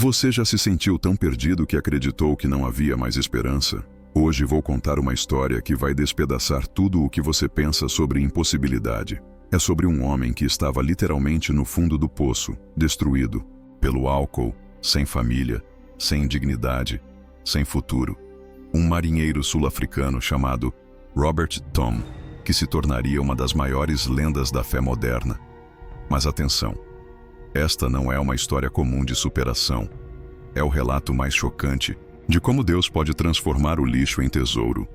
Você já se sentiu tão perdido que acreditou que não havia mais esperança? Hoje vou contar uma história que vai despedaçar tudo o que você pensa sobre impossibilidade. É sobre um homem que estava literalmente no fundo do poço, destruído pelo álcool, sem família, sem dignidade, sem futuro. Um marinheiro sul-africano chamado Robert Tom, que se tornaria uma das maiores lendas da fé moderna. Mas atenção, esta não é uma história comum de superação. É o relato mais chocante de como Deus pode transformar o lixo em tesouro,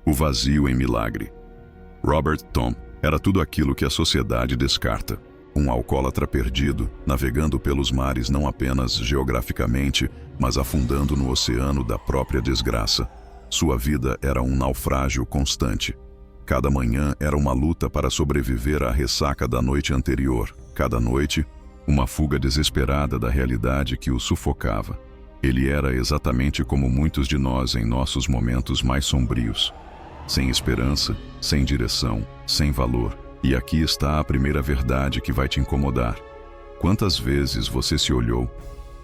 o vazio em milagre. Robert Tom era tudo aquilo que a sociedade descarta. Um alcoólatra perdido, navegando pelos mares não apenas geograficamente, mas afundando no oceano da própria desgraça. Sua vida era um naufrágio constante. Cada manhã era uma luta para sobreviver à ressaca da noite anterior. Cada noite, uma fuga desesperada da realidade que o sufocava. Ele era exatamente como muitos de nós em nossos momentos mais sombrios. Sem esperança, sem direção, sem valor. E aqui está a primeira verdade que vai te incomodar. Quantas vezes você se olhou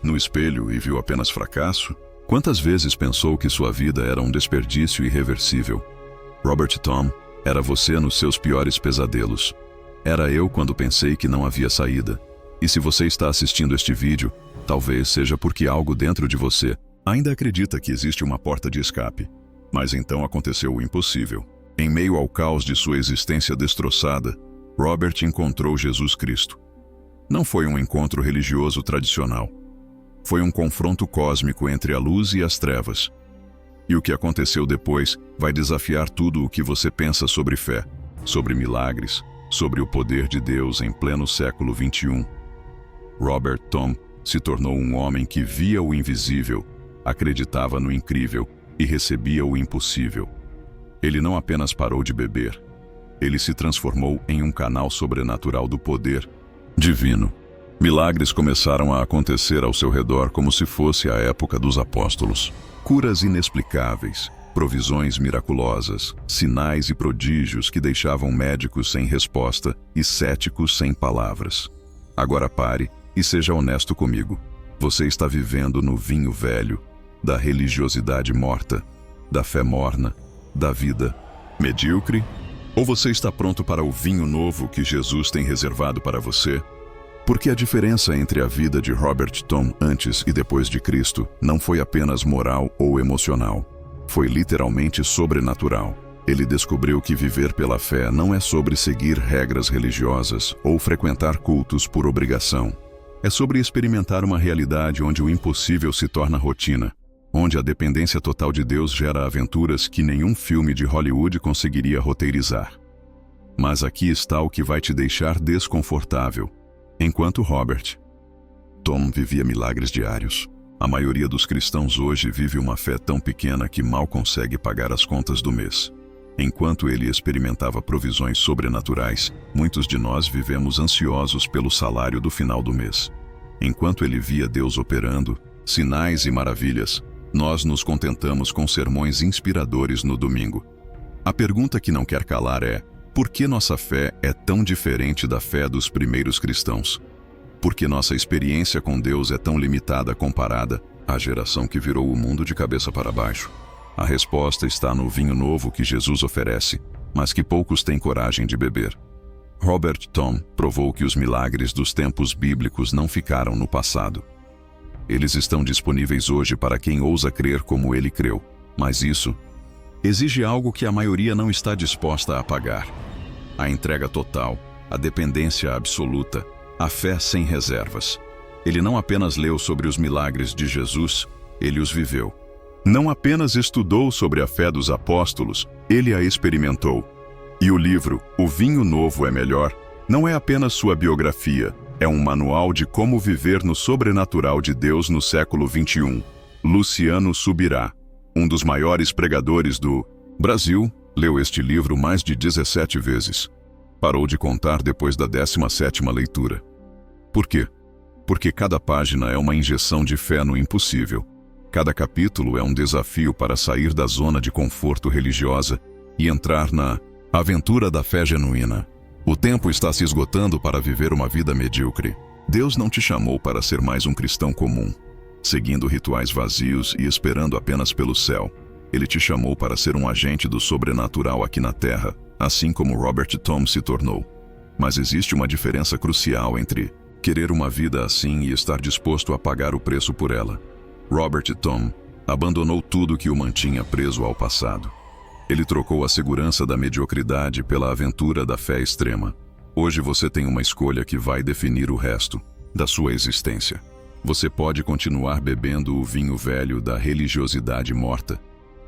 no espelho e viu apenas fracasso? Quantas vezes pensou que sua vida era um desperdício irreversível? Robert Tom era você nos seus piores pesadelos. Era eu quando pensei que não havia saída. E se você está assistindo este vídeo, talvez seja porque algo dentro de você ainda acredita que existe uma porta de escape. Mas então aconteceu o impossível. Em meio ao caos de sua existência destroçada, Robert encontrou Jesus Cristo. Não foi um encontro religioso tradicional. Foi um confronto cósmico entre a luz e as trevas. E o que aconteceu depois vai desafiar tudo o que você pensa sobre fé, sobre milagres, sobre o poder de Deus em pleno século XXI. Robert Tom se tornou um homem que via o invisível, acreditava no incrível e recebia o impossível. Ele não apenas parou de beber, ele se transformou em um canal sobrenatural do poder divino. Milagres começaram a acontecer ao seu redor como se fosse a época dos apóstolos. Curas inexplicáveis, provisões miraculosas, sinais e prodígios que deixavam médicos sem resposta e céticos sem palavras. Agora pare e seja honesto comigo. Você está vivendo no vinho velho, da religiosidade morta, da fé morna, da vida medíocre? Ou você está pronto para o vinho novo que Jesus tem reservado para você? Porque a diferença entre a vida de Robert Tom antes e depois de Cristo não foi apenas moral ou emocional. Foi literalmente sobrenatural. Ele descobriu que viver pela fé não é sobre seguir regras religiosas ou frequentar cultos por obrigação. É sobre experimentar uma realidade onde o impossível se torna rotina, onde a dependência total de Deus gera aventuras que nenhum filme de Hollywood conseguiria roteirizar. Mas aqui está o que vai te deixar desconfortável. Enquanto Robert Tom vivia milagres diários, a maioria dos cristãos hoje vive uma fé tão pequena que mal consegue pagar as contas do mês. Enquanto ele experimentava provisões sobrenaturais, muitos de nós vivemos ansiosos pelo salário do final do mês. Enquanto ele via Deus operando, sinais e maravilhas, nós nos contentamos com sermões inspiradores no domingo. A pergunta que não quer calar é: por que nossa fé é tão diferente da fé dos primeiros cristãos? Por que nossa experiência com Deus é tão limitada comparada à geração que virou o mundo de cabeça para baixo? A resposta está no vinho novo que Jesus oferece, mas que poucos têm coragem de beber. Robert Tom provou que os milagres dos tempos bíblicos não ficaram no passado. Eles estão disponíveis hoje para quem ousa crer como ele creu, mas isso exige algo que a maioria não está disposta a pagar: a entrega total, a dependência absoluta, a fé sem reservas. Ele não apenas leu sobre os milagres de Jesus, ele os viveu. Não apenas estudou sobre a fé dos apóstolos, ele a experimentou. E o livro O Vinho Novo é Melhor não é apenas sua biografia, é um manual de como viver no sobrenatural de Deus no século XXI. Luciano Subirá, um dos maiores pregadores do Brasil, leu este livro mais de 17 vezes. Parou de contar depois da 17ª leitura. Por quê? Porque cada página é uma injeção de fé no impossível. Cada capítulo é um desafio para sair da zona de conforto religiosa e entrar na aventura da fé genuína. O tempo está se esgotando para viver uma vida medíocre. Deus não te chamou para ser mais um cristão comum. seguindo rituais vazios e esperando apenas pelo céu. Ele te chamou para ser um agente do sobrenatural aqui na Terra, assim como Robert Tom se tornou. Mas existe uma diferença crucial entre querer uma vida assim e estar disposto a pagar o preço por ela. Robert Tom abandonou tudo que o mantinha preso ao passado. Ele trocou a segurança da mediocridade pela aventura da fé extrema. Hoje você tem uma escolha que vai definir o resto da sua existência. Você pode continuar bebendo o vinho velho da religiosidade morta,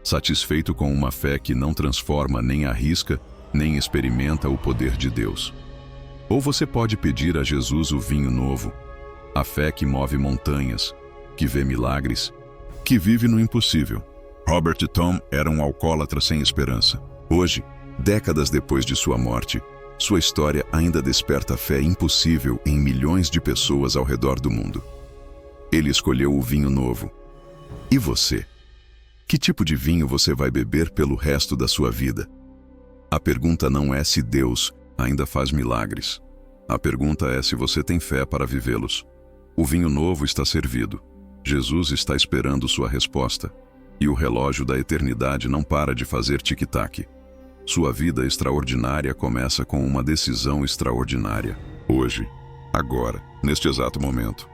satisfeito com uma fé que não transforma nem arrisca, nem experimenta o poder de Deus. Ou você pode pedir a Jesus o vinho novo, a fé que move montanhas, que vê milagres, que vive no impossível. Robert Tom era um alcoólatra sem esperança. Hoje, décadas depois de sua morte, sua história ainda desperta fé impossível em milhões de pessoas ao redor do mundo. Ele escolheu o vinho novo. E você? Que tipo de vinho você vai beber pelo resto da sua vida? A pergunta não é se Deus ainda faz milagres. A pergunta é se você tem fé para vivê-los. O vinho novo está servido. Jesus está esperando sua resposta. E o relógio da eternidade não para de fazer tic-tac. Sua vida extraordinária começa com uma decisão extraordinária. Hoje, agora, neste exato momento.